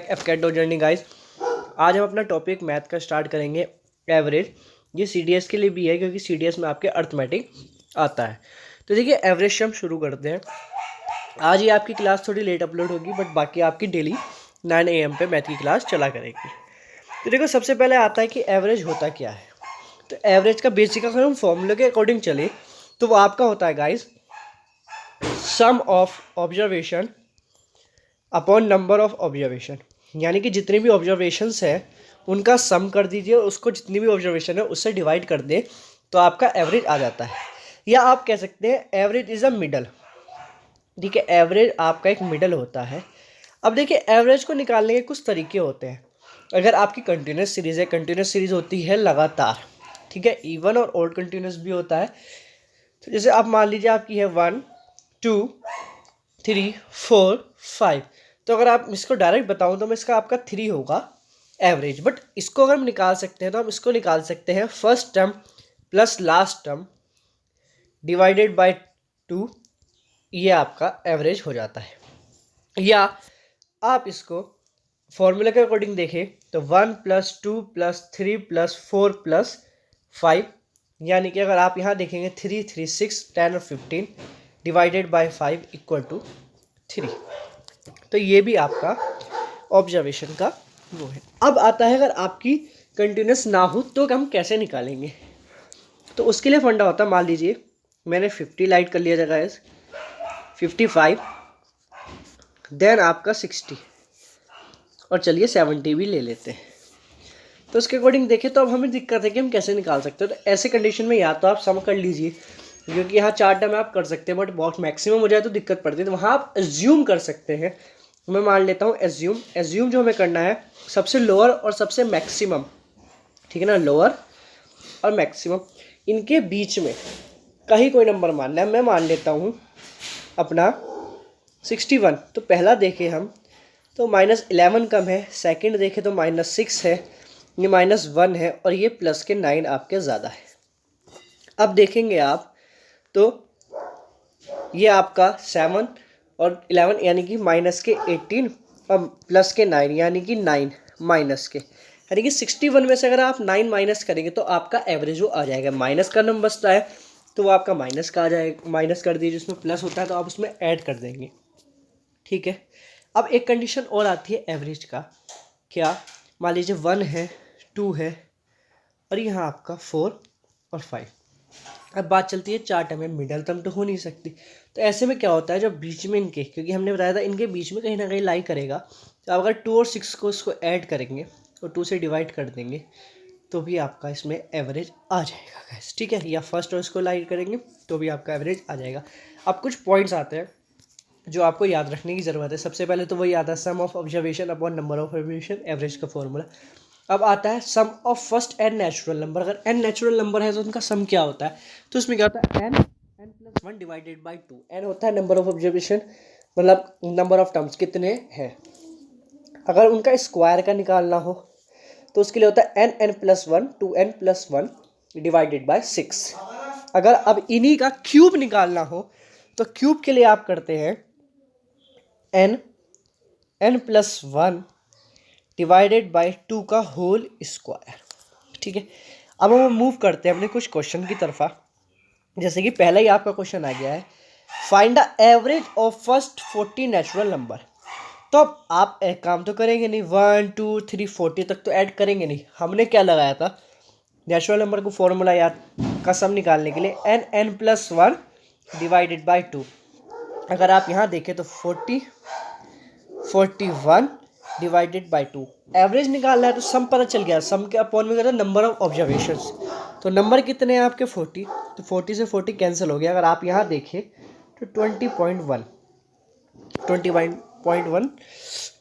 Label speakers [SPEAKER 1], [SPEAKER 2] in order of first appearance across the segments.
[SPEAKER 1] F cat dot journey guys. आज हम अपना टॉपिक मैथ का स्टार्ट करेंगे। एवरेज ये सीडीएस के लिए भी है क्योंकि सीडीएस में आपके अर्थमेटिक आता है। तो देखिए एवरेज से हम शुरू करते हैं। आज ही आपकी क्लास थोड़ी लेट अपलोड होगी बट बाकी आपकी डेली 9 AM पे मैथ की क्लास चला करेगी। तो देखो सबसे पहले आता है कि एवरेज होता क्या है। तो एवरेज का बेसिक अगर हम फॉर्मूले के अकॉर्डिंग चले तो वो आपका होता है guys sum of observation upon number of observation, यानी कि जितने भी ऑब्जर्वेशंस है उनका सम कर दीजिए और उसको जितनी भी ऑब्जर्वेशन है उससे डिवाइड कर दे तो आपका एवरेज आ जाता है। या आप कह सकते हैं एवरेज इज़ अ मिडल। ठीक है, एवरेज आपका एक मिडल होता है। अब देखिए एवरेज को निकालने के कुछ तरीके होते हैं। अगर आपकी कंटिन्यूस सीरीज़ है, कंटिन्यूस सीरीज़ होती है लगातार, ठीक है, इवन और ऑड कंटिन्यूस भी होता है। तो जैसे आप मान लीजिए आपकी है 1 2 3 4 5, तो अगर आप इसको डायरेक्ट बताऊं तो मैं इसका आपका 3 होगा एवरेज। बट इसको अगर हम निकाल सकते हैं तो हम इसको निकाल सकते हैं first term plus last term divided by 2, ये आपका एवरेज हो जाता है। या आप इसको फॉर्मूला के अकॉर्डिंग देखें तो 1 + 2 + 3 + 4 + 5, यानी कि अगर आप यहाँ देखेंगे 3 3 6 10 और 15 डिवाइडेड बाय 5 = 3। तो ये भी आपका ऑब्जर्वेशन का वो है। अब आता है अगर आपकी कंटिन्यूस ना हो तो हम कैसे निकालेंगे। तो उसके लिए फंडा होता है, मान लीजिए मैंने 50 लाइट कर लिया था गाइस, 55 देन आपका 60 और चलिए 70 भी ले लेते हैं। तो उसके अकॉर्डिंग देखें तो अब हमें दिक्कत है कि हम कैसे निकाल सकते हैं। तो ऐसे कंडीशन में या तो आप सम कर लीजिए, क्योंकि यहाँ 4 टर्म आप कर सकते हैं बट बहुत मैक्सिमम हो जाए तो दिक्कत पड़ती है। तो वहाँ आप एज्यूम कर सकते हैं। मैं मान लेता हूँ एज्यूम जो हमें करना है सबसे लोअर और सबसे मैक्सिमम, ठीक है ना, लोअर और मैक्सिमम इनके बीच में कहीं कोई नंबर मानना है। मैं मान लेता हूँ अपना 61। तो पहला देखें हम तो -11 कम है, सेकंड देखें तो -6 है, ये -1 है और ये प्लस के 9 आपके ज़्यादा है। अब देखेंगे आप तो ये आपका 7 और 11 यानी कि माइनस के 18 और प्लस के 9 यानी कि 9 माइनस के, यानी कि 61 में से अगर आप 9 माइनस करेंगे तो आपका एवरेज वो आ जाएगा। माइनस का नंबर बचता है तो वो आपका माइनस का आ जाएगा, माइनस कर दीजिए, उसमें प्लस होता है तो आप उसमें ऐड कर देंगे। ठीक है, अब एक कंडीशन और आती है एवरेज का। क्या, मान लीजिए 1 है 2 है और यहाँ आपका 4 और 5। अब बात चलती है 4 टर्म में, मिडल टर्म तो हो नहीं सकती। तो ऐसे में क्या होता है जब बीच में इनके, क्योंकि हमने बताया था इनके बीच में कहीं ना कहीं लाई करेगा, तो आप अगर 2 और 6 को इसको ऐड करेंगे और 2 से डिवाइड कर देंगे तो भी आपका इसमें एवरेज आ जाएगा गाइस। ठीक है, या फर्स्ट और इसको लाई करेंगे तो भी आपका एवरेज आ जाएगा। अब कुछ पॉइंट्स आते हैं जो आपको याद रखने की ज़रूरत है। सबसे पहले तो वही आता है sum of observation upon number of observation, average का फॉर्मूला। अब आता है sum of first n natural number. अगर एन नेचुरल नंबर है तो उनका सम क्या होता है, तो उसमें क्या होता है n+1 डिवाइडेड बाई 2। एन होता है नंबर ऑफ ऑब्जर्वेशन, मतलब नंबर ऑफ टर्म्स कितने हैं। अगर उनका स्क्वायर का निकालना हो तो उसके लिए होता है n+1 2n+1 डिवाइडेड बाय 6। अगर अब इन्हीं का क्यूब निकालना हो तो क्यूब के लिए आप करते हैं n+1 डिवाइडेड बाय 2 का होल स्क्वायर। ठीक है, अब हम मूव करते हैं अपने कुछ क्वेश्चन की तरफा। जैसे कि पहला ही आपका क्वेश्चन आ गया है, find the average of first 40 natural number. तो अब आप एक काम तो करेंगे नहीं, 1 2 3 40 तक तो ऐड करेंगे नहीं। हमने क्या लगाया था, नेचुरल नंबर को फॉर्मूला याद का सम निकालने के लिए n+1 डिवाइडेड बाय 2। अगर आप यहाँ देखें तो 40 41 डिवाइडेड बाय 2। एवरेज निकालना है तो सम पता चल गया, सम के अपॉन में कहते हैं नंबर ऑफ ऑब्जर्वेशंस। तो नंबर कितने हैं आपके 40, तो 40 से 40 कैंसिल हो गया। अगर आप यहाँ देखें तो 20.1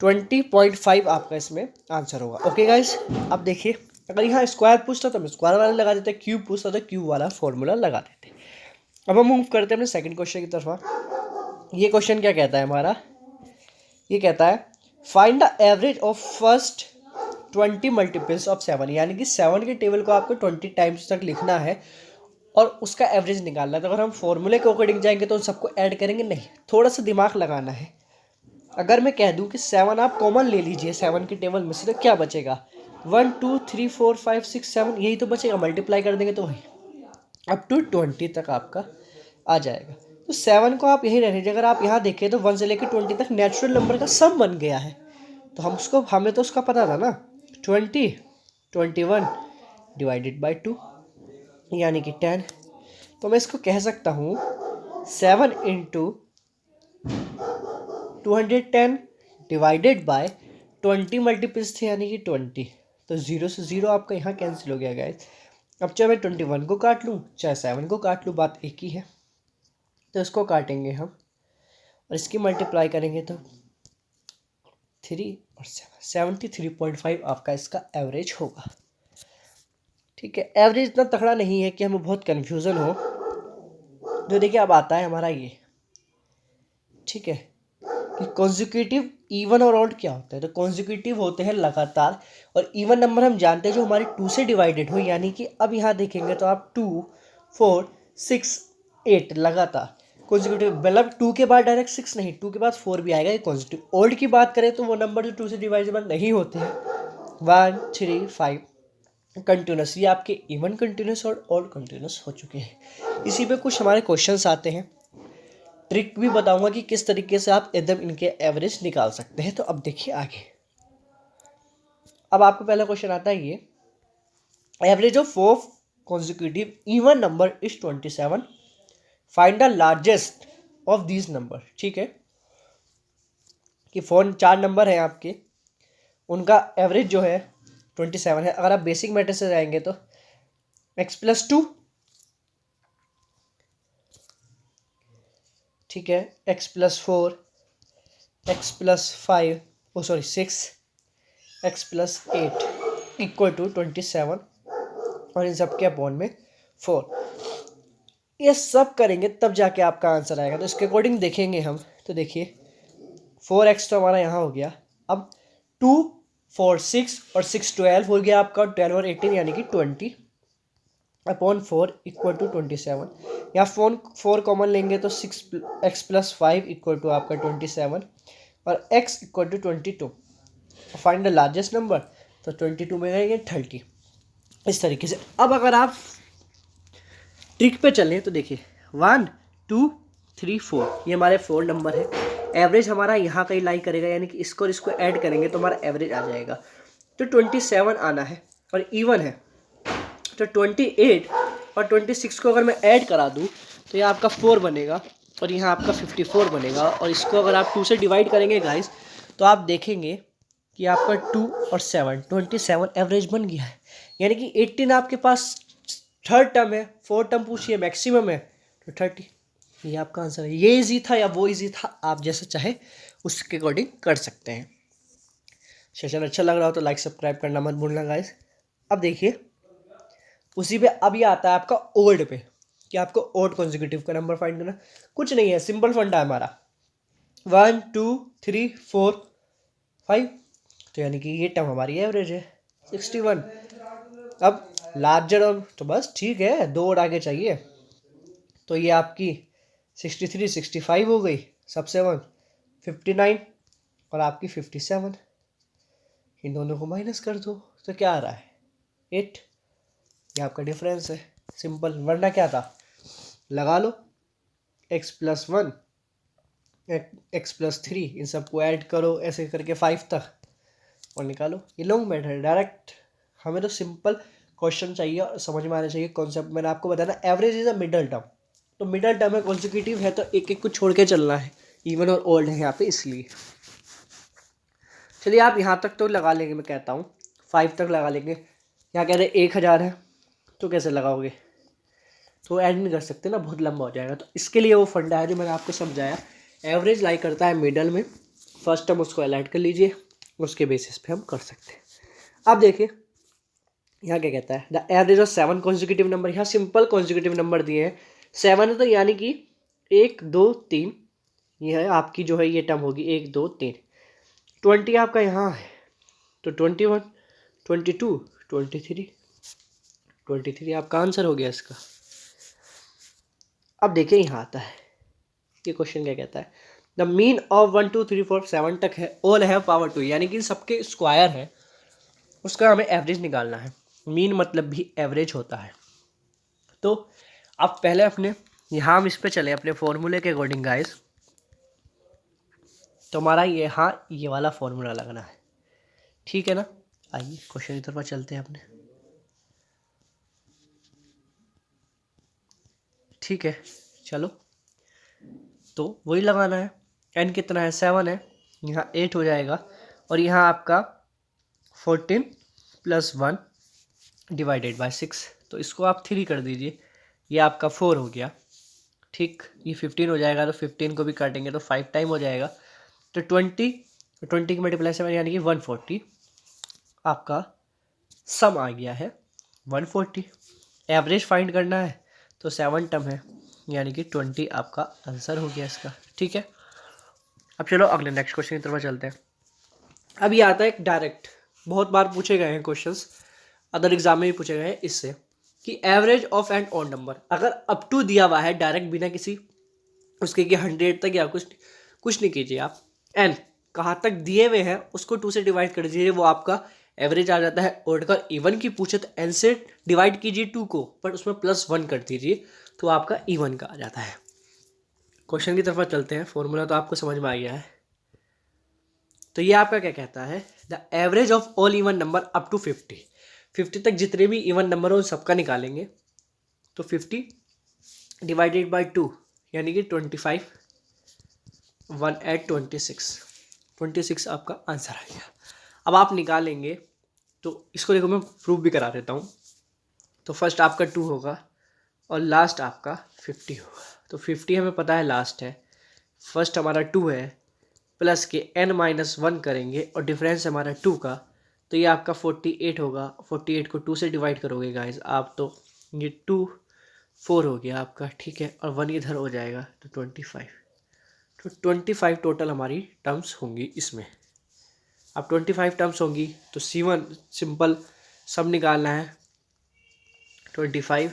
[SPEAKER 1] 20.5 आपका इसमें आंसर होगा। ओके गाइस, अब देखिए अगर यहाँ स्क्वायर पूछता तो हम स्क्वायर वाला लगा देते, क्यूब पूछता तो क्यूब वाला फॉर्मूला लगा देते। अब हम मूव करते हैं अपने सेकंड क्वेश्चन की तरफ। ये क्वेश्चन क्या कहता है हमारा, ये कहता है find the average of first 20 multiples of 7, यानी कि 7 के टेबल को आपको 20 टाइम्स तक लिखना है और उसका एवरेज निकालना है। तो अगर हम फॉर्मूले के अकॉर्डिंग जाएंगे तो सबको ऐड करेंगे नहीं, थोड़ा सा दिमाग लगाना है। अगर मैं कह दूं कि 7 आप कॉमन ले लीजिए 7 के टेबल में से, तो क्या बचेगा? 1 2 3 4 5 6 7, यही तो बचेगा। मल्टीप्लाई कर देंगे तो वही अप टू 20 तक आपका आ जाएगा। तो 7 को आप यही रहने दीजिए। अगर आप यहाँ देखें तो 1 से लेकर 20 तक नेचुरल नंबर का सम बन गया है। तो हमें तो उसका पता था ना, 20 21 डिवाइडेड बाई 2 यानी कि 10। तो मैं इसको कह सकता हूँ 7 इंटू 210 डिवाइडेड बाय 20 मल्टीपल्स थे यानी कि 20। तो 0 से 0 आपका यहाँ कैंसिल हो गया गाइस। अब चाहे मैं 21 को काट लूँ चाहे 7 को काट लूँ, बात एक ही है। तो इसको काटेंगे हम और इसकी मल्टीप्लाई करेंगे तो 3 और 7 73.5 आपका इसका एवरेज होगा। ठीक है, एवरेज इतना तगड़ा नहीं है कि हमें बहुत कन्फ्यूज़न हो। तो देखिए अब आता है हमारा ये, ठीक है, कि कॉन्जिक्यूटिव इवन और ऑड क्या होता है। तो कॉन्जिक्यूटिव होते हैं लगातार, और इवन नंबर हम जानते हैं जो हमारे 2 से डिवाइडेड हो, यानी कि अब यहाँ देखेंगे तो आप 2 4 6 8 लगातार कॉन्जिक्यूटिव, मतलब 2 के बाद डायरेक्ट 6 नहीं, 2 के बाद 4 भी आएगा, ये कॉन्जिक्यूटिव। ऑड की बात करें तो वो नंबर जो 2 से डिवाइडेबल नहीं होते हैं, 1 3 5 कंटिन्यूस, ये आपके इवन कंटिन्यूस और ऑड कंटिन्यूस हो चुके हैं। इसी पे कुछ हमारे क्वेश्चंस आते हैं, ट्रिक भी बताऊंगा कि किस तरीके से आप एकदम इनके एवरेज निकाल सकते हैं। तो अब देखिए आगे, अब आपको पहला क्वेश्चन आता है ये, average of 4 consecutive even number is 27, find the largest of these number. ठीक है, कि 4 नंबर हैं आपके, उनका एवरेज जो है 27 है। अगर आप बेसिक मैटर से जाएंगे तो x+2, ठीक है, x+4, x+5, O sorry 6, x+8 equal to 27, और इन सब के अपॉन में 4। ये सब करेंगे तब जाके आपका आंसर आएगा। तो इसके अकॉर्डिंग देखेंगे हम, तो देखिए 4x तो हमारा यहाँ हो गया। अब 2 4 6 और 6 12 हो गया आपका, 12 और 18 यानी कि 20 अपॉन 4 इक्वल टू 27। या 4 कॉमन लेंगे तो 6x+5 इक्वल टू आपका 27 और x equal to 22। Find the largest number, तो 22 में रहेंगे 30। इस तरीके से अब अगर आप ट्रिक पे चलें तो देखिए 1 2 3 4 ये हमारे 4 नंबर है। एवरेज हमारा यहाँ कहीं लाई करेगा, यानी कि इसको और इसको ऐड करेंगे तो हमारा एवरेज आ जाएगा। तो 27 आना है और इवन है, तो 28 और 26 को अगर मैं ऐड करा दूँ तो ये आपका 4 बनेगा और यहाँ आपका 54 बनेगा। और इसको अगर आप 2 से डिवाइड करेंगे गाइस तो आप देखेंगे कि आपका 2 और 7 27 एवरेज बन गया है। यानी कि 18 आपके पास थर्ड टर्म है, फोर्थ टर्म पूछिए मैक्सिमम है, तो 30। ये आपका आंसर है। ये इजी था या वो इजी था, आप जैसा चाहे उसके अकॉर्डिंग कर सकते हैं। सेशन अच्छा लग रहा हो तो लाइक सब्सक्राइब करना मत भूलना गाइस। अब देखिए उसी पे अब ये आता है आपका ओल्ड पे, कि आपको ओल्ड कॉन्जिक्यूटिव का नंबर फाइंड करना। कुछ नहीं है, सिंपल फंडा है हमारा, 1 2 3 4 5, तो यानी कि ये टर्म हमारी एवरेज है 61। अब लार्जर और तो बस ठीक है, 2 और आगे चाहिए, तो ये आपकी 63 65 हो गई, सब 7 59 और आपकी 57। इन दोनों को माइनस कर दो तो क्या आ रहा है 8। ये आपका डिफरेंस है, सिंपल। वरना क्या था, लगा लो x+1 x+3 इन सबको ऐड करो ऐसे करके 5 तक और निकालो। ये लॉन्ग मेथड है डायरेक्ट, हमें तो सिंपल क्वेश्चन चाहिए और समझ में आना चाहिए कॉन्सेप्ट। मैंने आपको बताया ना average is a middle term, तो मिडल टर्म है, कॉन्जिक्यूटिव है, तो एक एक को छोड़ के चलना है, इवन और ओल्ड है यहाँ पे इसलिए। चलिए आप यहाँ तक तो लगा लेंगे, मैं कहता हूँ 5 तक लगा लेंगे। यहाँ कह रहे 1000 है तो कैसे लगाओगे, तो ऐड नहीं कर सकते ना, बहुत लंबा हो जाएगा। तो इसके लिए वो फंडा है जो मैंने आपको समझाया, एवरेज लाई करता है मिडल में, फर्स्ट टर्म उसको ऐड कर लीजिए, उसके बेसिस पे हम कर सकते हैं। अब देखिए यहाँ क्या कहता है, the average of 7 consecutive number. यहाँ सिंपल कॉन्जिक्यूटिव नंबर दिए हैं 7 है, तो यानी कि 1 2 3 ये है आपकी जो है ये टर्म होगी 1 2 3। 20 आपका यहाँ है तो 21 22 23 आपका आंसर हो गया इसका। अब देखिए यहाँ आता है ये क्वेश्चन क्या कहता है, द मीन ऑफ 1 2 3 4 7 तक है, ऑल है पावर 2, यानी कि सबके स्क्वायर है, उसका हमें एवरेज निकालना है। मीन मतलब भी एवरेज होता है। तो आप पहले अपने यहाँ हम इस पे चले अपने फॉर्मूले के अकॉर्डिंग गाइस। तो हमारा यहाँ ये वाला फॉर्मूला लगना है, ठीक है ना। आइए क्वेश्चन की तरफ चलते हैं अपने, ठीक है चलो। तो वही लगाना है, n कितना है 7 है, यहाँ 8 हो जाएगा, और यहाँ आपका 14 + 1 डिवाइडेड बाय 6, तो इसको आप 3 कर दीजिए, ये आपका 4 हो गया, ठीक। ये 15 हो जाएगा, तो 15 को भी काटेंगे तो 5 टाइम हो जाएगा, तो 20 की मल्टीप्लाई 7 यानी कि 140 आपका सम आ गया है 140। एवरेज फाइंड करना है तो 7 टर्म है, यानी कि 20 आपका आंसर हो गया इसका, ठीक है। अब चलो अगले नेक्स्ट क्वेश्चन की तरफ चलते हैं। अब ये आता है एक डायरेक्ट, बहुत बार पूछे गए हैं क्वेश्चंस, अदर एग्जाम में भी पूछे गए हैं इससे, कि average of n odd number, अगर अप टू दिया हुआ है डायरेक्ट बिना किसी उसके कि 100 तक या कुछ नहीं कीजिए आप, एन कहाँ तक दिए हुए हैं उसको 2 से डिवाइड कर दीजिए, वो आपका एवरेज आ जाता है। ऑड का इवन की पूछे तो एन से डिवाइड कीजिए 2 को, पर उसमें +1 कर दीजिए, तो आपका इवन का आ जाता है। क्वेश्चन की तरफ चलते हैं, फॉर्मूला तो आपको समझ में आ गया है। तो ये आपका क्या कहता है, the average of all even number up to 50 तक जितने भी इवन नंबर हो उन सबका निकालेंगे, तो 50 डिवाइडेड बाय 2 यानी कि 25, 1 8 26 आपका आंसर आ गया। अब आप निकालेंगे, तो इसको देखो मैं प्रूफ भी करा देता हूँ। तो फर्स्ट आपका 2 होगा और लास्ट आपका 50 होगा, तो 50 हमें पता है लास्ट है, फर्स्ट हमारा 2 है, प्लस के n-1 करेंगे और डिफरेंस हमारा 2 का, तो ये आपका 48 होगा। 48 को 2 से डिवाइड करोगे गाइस आप, तो ये 2 4 हो गया आपका, ठीक है, और 1 इधर हो जाएगा, तो 25, तो 25 टोटल हमारी टर्म्स होंगी इसमें। अब 25 टर्म्स होंगी तो C1 सिंपल सब निकालना है, 25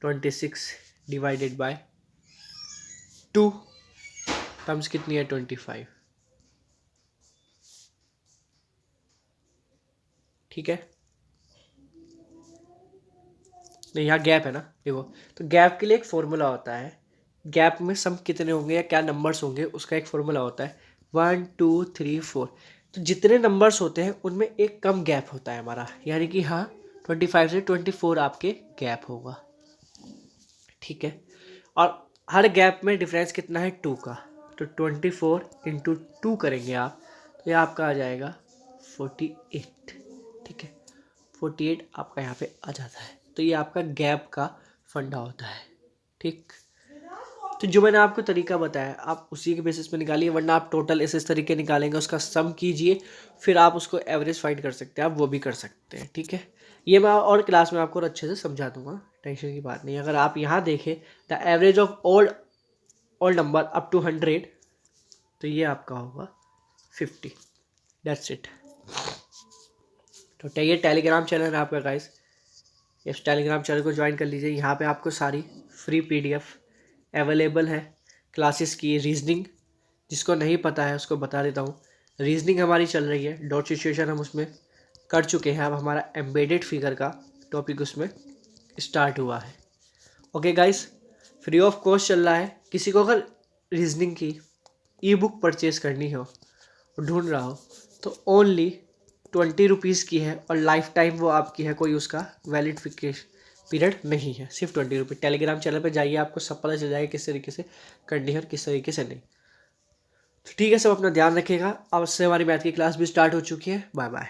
[SPEAKER 1] 26 डिवाइडेड बाय 2, टर्म्स कितनी है 25, ठीक है। नहीं यहाँ गैप है ना, देखो, तो गैप के लिए एक फॉर्मूला होता है, गैप में सम कितने होंगे या क्या नंबर्स होंगे उसका एक फॉर्मूला होता है, 1 2 3 4, तो जितने नंबर्स होते हैं उनमें एक कम गैप होता है हमारा, यानी कि हाँ 25 से 24 आपके गैप होगा, ठीक है। और हर गैप में डिफरेंस कितना है 2 का, तो 24 इंटू 2 करेंगे आप, तो ये आपका आ जाएगा 48, ठीक है, 48 आपका यहाँ पे आ जाता है। तो ये आपका गैप का फंडा होता है, ठीक। तो जो मैंने आपको तरीका बताया आप उसी के बेसिस पे निकालिए, वरना आप टोटल इस तरीके निकालेंगे, उसका सम कीजिए, फिर आप उसको एवरेज फाइंड कर सकते हैं, आप वो भी कर सकते हैं, ठीक है। ये मैं और क्लास में आपको अच्छे से समझा दूंगा, टेंशन की बात नहीं। अगर आप यहाँ देखें the average of all number up to 100, तो ये आपका होगा 50, दैट्स इट। तो ये टेलीग्राम चैनल है आपका गाइस, इस टेलीग्राम चैनल को ज्वाइन कर लीजिए, यहाँ पे आपको सारी फ्री PDF अवेलेबल है क्लासेस की। रीजनिंग जिसको नहीं पता है उसको बता देता हूँ, रीजनिंग हमारी चल रही है, डॉट सिचुएशन हम उसमें कर चुके हैं, अब हमारा एम्बेडेड फिगर का टॉपिक उसमें स्टार्ट हुआ है। Okay guys, free of cost चल रहा है, किसी को अगर रीजनिंग की ई बुक परचेज करनी हो और ढूंढ रहा हो तो ओनली 20 रुपीज़ की है, और लाइफ टाइम वो आपकी है, कोई उसका वैलिडिफिकेशन पीरियड नहीं है, सिर्फ 20 रुपये। टेलीग्राम चैनल पे जाइए, आपको सब पता चल जाएगा किस तरीके से करनी है और किस तरीके से नहीं। तो ठीक है, सब अपना ध्यान रखिएगा। अब से हमारी मैथ की क्लास भी स्टार्ट हो चुकी है, बाय बाय।